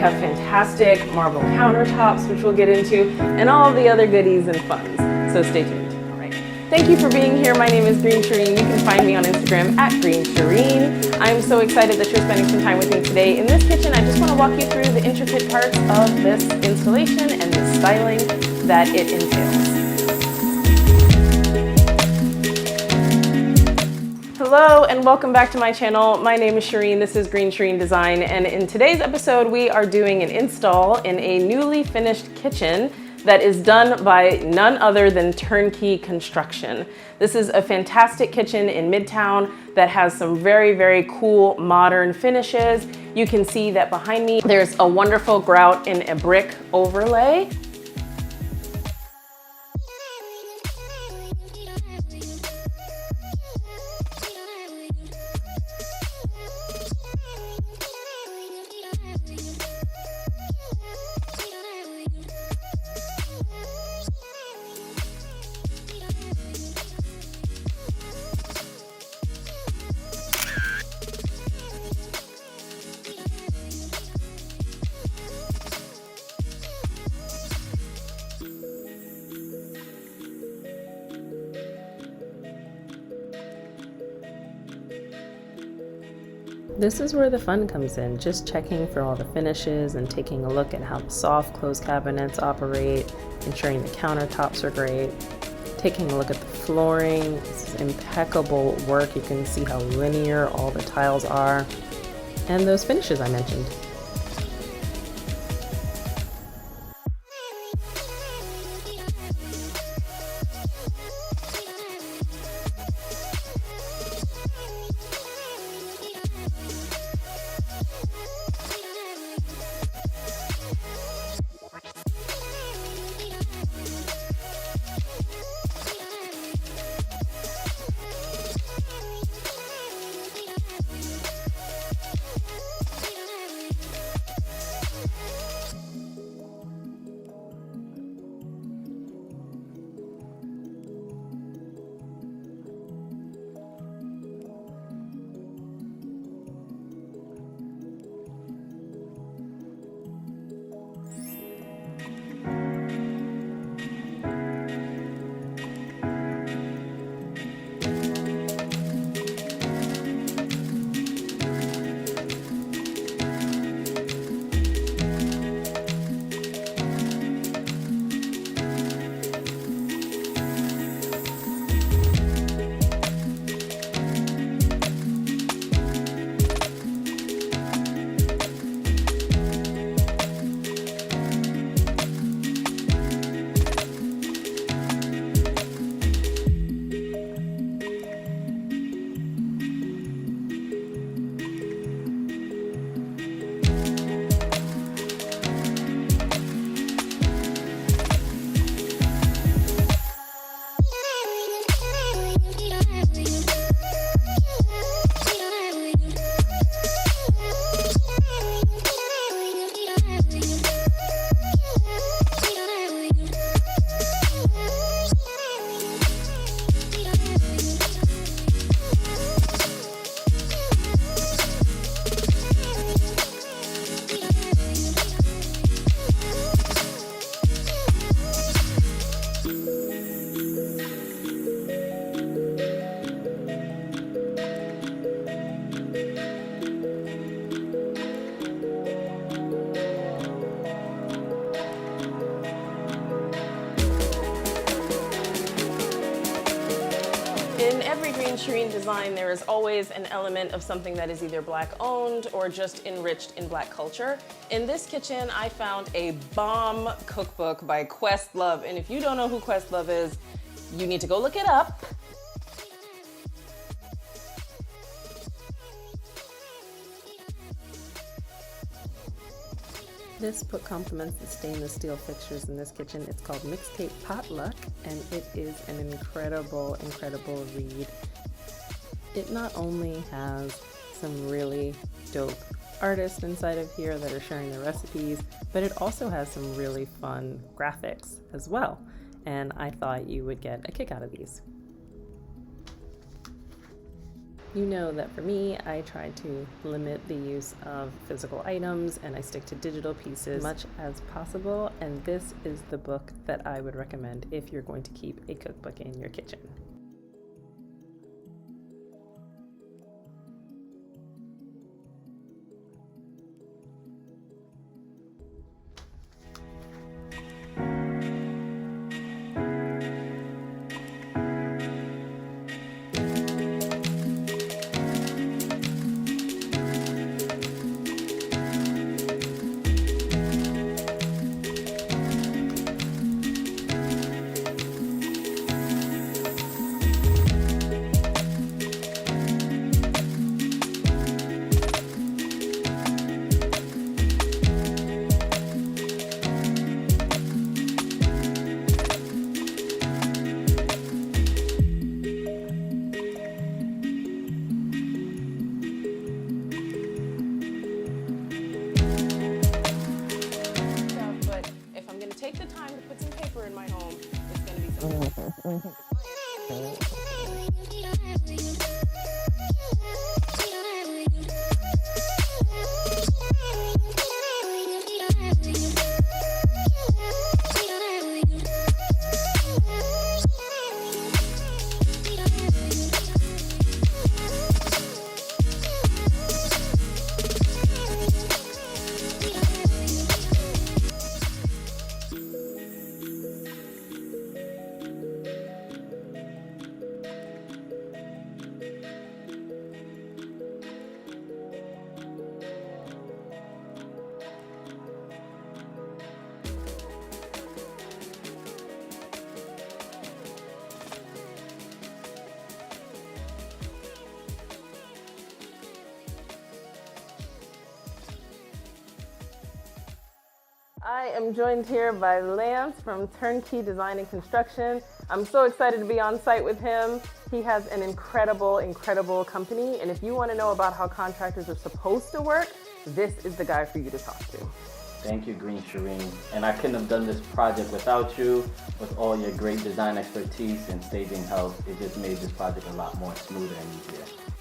have fantastic marble countertops, which we'll get into, and all the other goodies and funs. So stay tuned. All right. Thank you for being here. My name is Green Shareen. You can find me on Instagram at Green Shareen. I'm so excited that you're spending some time with me today. In this kitchen, I just want to walk you through the intricate parts of this installation and the styling that it entails. Hello and welcome back to my channel. My name is Shareen. This is Green Shareen Design, and in today's episode we are doing an install in a newly finished kitchen that is done by none other than Turnkey Construction. This is a fantastic kitchen in Midtown that has some very, very cool modern finishes. You can see that behind me there's a wonderful grout in a brick overlay. This is where the fun comes in, just checking for all the finishes and taking a look at how the soft close cabinets operate, ensuring the countertops are great, taking a look at the flooring. This is impeccable work. You can see how linear all the tiles are, and those finishes I mentioned. In every Green Shareen design, there is always an element of something that is either Black owned or just enriched in Black culture. In this kitchen, I found a bomb cookbook by Questlove. And if you don't know who Questlove is, you need to go look it up. This book complements the stainless steel fixtures in this kitchen. It's called Mixtape Potluck, and it is an incredible, incredible read. It not only has some really dope artists inside of here that are sharing their recipes, but it also has some really fun graphics as well. And I thought you would get a kick out of these. You know that for me, I try to limit the use of physical items and I stick to digital pieces as much as possible. And this is the book that I would recommend if you're going to keep a cookbook in your kitchen. Take the time to put some paper in my home, it's going to be something. I am joined here by Lance from Turnkey Design and Construction. I'm so excited to be on site with him. He has an incredible, incredible company. And if you want to know about how contractors are supposed to work, this is the guy for you to talk to. Thank you, Green Shareen. And I couldn't have done this project without you. With all your great design expertise and staging help, it just made this project a lot more smoother and easier.